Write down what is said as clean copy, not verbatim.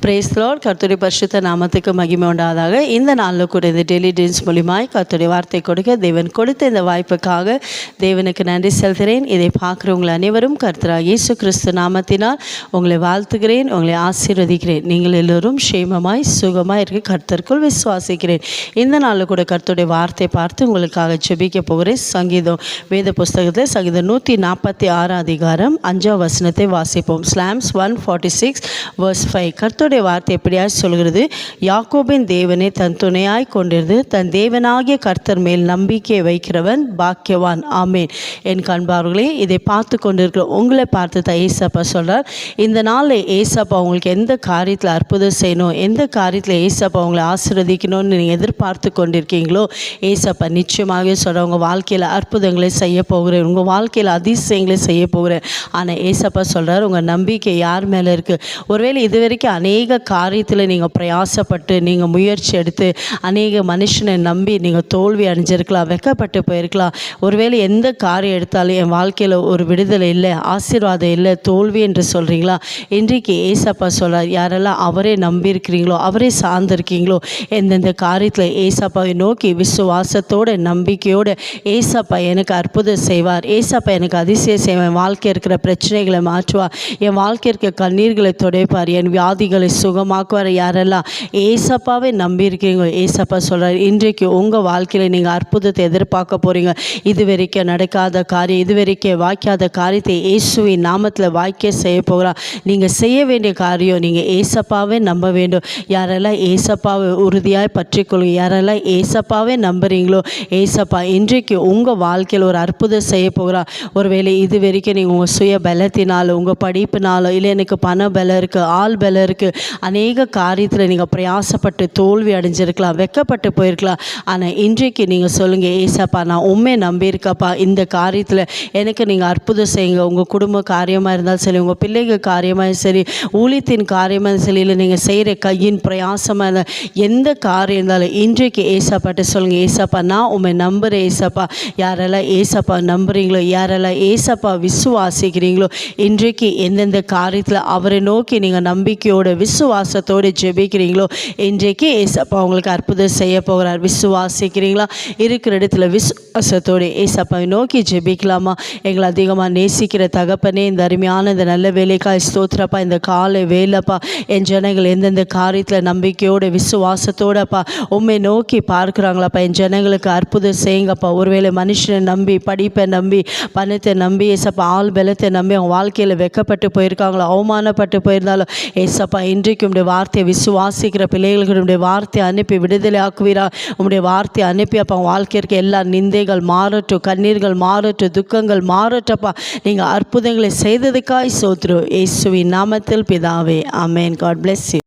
Price Lord. கர்த்தருடைய பரிசுத்த நாமத்துக்கு மகிமை உண்டாவதாக. இந்த நாளில் கூட இந்த டெய்லி ட்ரீம்ஸ் மூலியமாய் கர்த்தருடைய வார்த்தை கொடுக்க தேவன் கொடுத்த இந்த வாய்ப்புக்காக தேவனுக்கு நன்றி செலுத்துகிறேன். இதை பார்க்குறவங்கள் அனைவரும் கர்த்தராகிய இயேசு கிறிஸ்து நாமத்தினால் உங்களை வாழ்த்துகிறேன், உங்களை ஆசீர்வதிக்கிறேன். நீங்கள் எல்லோரும் க்ஷேமமாய் சுகமாய் இருக்க கர்த்தருக்குள் விசுவாசிக்கிறேன். இந்த நாளில் கூட கர்த்தருடைய வார்த்தை பார்த்து உங்களுக்காக ஜெபிக்க போகிறேன். சங்கீதம் வேத புஸ்தகத்தில் சங்கீதம் 146 அதிகாரம் 5 வசனத்தை வாசிப்போம். Slams 146 verse 5. கர்த்தருடைய வார்த்தை எப்படியாக சொல்கிறது? யாக்கோபின் தேவனை தன் துணையாய் கொண்டிருந்து தன் தேவனாகிய கர்த்தர் மேல் நம்பிக்கை வைக்கிறவன் பாக்கியவான். ஆமேன். என் கண்பார்களே, இதை பார்த்து கொண்டிருக்கிற உங்களை பார்த்து தான் ஏசப்பா சொல்கிறார், இந்த நாளில் ஏசப்பா உங்களுக்கு எந்த காரியத்தில் அற்புதம் செய்யணும், எந்த காரியத்தில் ஏசப்பா உங்களை ஆசீர்வதிக்கணும்னு நீங்கள் எதிர்பார்த்து கொண்டிருக்கீங்களோ ஏசப்பா நிச்சயமாகவே சொல்கிறார், உங்கள் வாழ்க்கையில் அற்புதங்களை செய்ய போகிறேன், உங்கள் வாழ்க்கையில் அதிசயங்களை செய்ய போகிறேன். ஆனால் ஏசப்பா சொல்கிறார், உங்கள் நம்பிக்கை யார் மேலே இருக்குது? ஒருவேளை இதுவரைக்கும் அநேக காரியத்தில் நீங்கள் பிரயாசப்பட்டு நீங்கள் முயற்சி எடுத்து அநேக மனுஷனை நம்பி நீங்கள் தோல்வி அடைஞ்சிருக்கலாம், வெக்கப்பட்டு போயிருக்கலாம். ஒருவேளை எந்த காரியம் எடுத்தாலும் என் வாழ்க்கையில் ஒரு விடுதலை இல்லை, ஆசீர்வாதம் இல்லை, தோல்வி என்று சொல்கிறீங்களா? இன்றைக்கு ஏசப்பா சொல்கிறார், யாரெல்லாம் அவரே நம்பியிருக்கிறீங்களோ, அவரே சார்ந்திருக்கீங்களோ, எந்தெந்த காரியத்தில் ஏசப்பாவை நோக்கி விசுவாசத்தோடு நம்பிக்கையோடு ஏசப்பா எனக்கு அற்புதம் செய்வார், ஏசப்பா எனக்கு அதிசயம் செய்வார், என் வாழ்க்கை இருக்கிற பிரச்சனைகளை மாற்றுவார், என் வாழ்க்கை இருக்க கண்ணீர்களை துடைப்பார், என் வியாதிகளை சுகமாக்குவார். யாரெல்லாம் ஏசப்பாவை நம்பியிருக்கீங்களோ ஏசப்பா சொல்கிறார், இன்றைக்கு உங்கள் வாழ்க்கையில் நீங்கள் அற்புதத்தை எதிர்பார்க்க போகிறீங்க. இதுவரைக்கும் நடக்காத காரியம், இதுவரைக்கும் வாய்க்காத காரியத்தை இயேசுவின் நாமத்தில் வாய்க்க செய்ய போகிறார். நீங்கள் செய்ய வேண்டிய காரியம், நீங்கள் ஏசப்பாவை நம்ப வேண்டும். யாரெல்லாம் ஏசப்பாவை உறுதியாய் பற்றிக்கொள்ளுங்க, யாரெல்லாம் ஏசப்பாவை நம்புறீங்களோ ஏசப்பா இன்றைக்கு உங்கள் வாழ்க்கையில் ஒரு அற்புதம் செய்ய போகிறார். ஒருவேளை இது வரைக்கும் நீங்கள் உங்கள் சுய பலத்தினாலும் உங்கள் படிப்பினாலும் இல்லை எனக்கு பண பலம் இருக்குது, ஆள் பலம் இருக்குது, அநேக காரியத்தில் நீங்கள் பிரயாசப்பட்டு தோல்வி அடைஞ்சிருக்கலாம், வெக்கப்பட்டு போயிருக்கலாம். ஆனால் இன்றைக்கு நீங்கள் சொல்லுங்கள், ஏசப்பா நான் உண்மை நம்பியிருக்கப்பா, இந்த காரியத்தில் எனக்கு நீங்கள் அற்புதம் செய்யுங்க. உங்கள் குடும்ப காரியமாக இருந்தாலும் சரி, உங்கள் பிள்ளைகள் காரியமாக சரி, ஊழியத்தின் காரியமாக சரி, இல்லை நீங்கள் செய்கிற கையின் பிரயாசமாக இருந்தால் எந்த காரியம் இருந்தாலும் இன்றைக்கு ஏசப்பாட்ட சொல்லுங்கள், ஏசப்பா நான் உண்மை நம்புகிறேன். ஏசப்பா யாரெல்லாம் ஏசப்பா நம்புகிறீங்களோ, யாரெல்லாம் ஏசப்பா விசுவாசிக்கிறீங்களோ, இன்றைக்கு எந்தெந்த காரியத்தில் அவரை நோக்கி நீங்கள் நம்பிக்கையோடு விசுவாசத்தோடு ஜெபிக்கிறீங்களோ இன்றைக்கு ஏசப்பா உங்களுக்கு அற்புதம் செய்ய போகிறார். விசுவாசிக்கிறீங்களா? இருக்கிற இடத்துல விசுவாசத்தோடு ஏசப்பாவை நோக்கி ஜெபிக்கலாமா? எங்களை அதிகமாக நேசிக்கிற தகப்பனே, இந்த அருமையான இந்த நல்ல வேலைக்காய் ஸ்தோத்திரப்பா. இந்த காலை வேலைப்பா என் ஜனங்கள் எந்தெந்த காரியத்தில் நம்பிக்கையோடு விசுவாசத்தோடப்பா உண்மை நோக்கி பார்க்குறாங்களாப்பா, என் ஜனங்களுக்கு அற்புதம் செய்யுங்கப்பா. ஒருவேளை மனுஷனை நம்பி, படிப்பை நம்பி, பணத்தை நம்பி, ஏசப்பா ஆள் பலத்தை நம்பி அவங்க வாழ்க்கையில் வெக்கப்பட்டு போயிருக்காங்களோ, அவமானப்பட்டு போயிருந்தாலும் ஏசப்பா இன்றைக்கு உம்முடைய வார்த்தையை விசுவாசிக்கிற பிள்ளைகளுக்கு உம்முடைய வார்த்தையை அனுப்பி விடுதலை ஆக்குவீரா. உம்முடைய வார்த்தையை அனுப்பி அப்போ வாழ்க்கை இருக்க எல்லா நிந்தைகள் மாறட்டும், கண்ணீர்கள் மாறட்டும், துக்கங்கள் மாறட்டப்பா. நீங்கள் அற்புதங்களை செய்ததுக்காய் ஸ்தோத்திரம். இயேசுவின் நாமத்தில் பிதாவே, ஆமென். God bless you.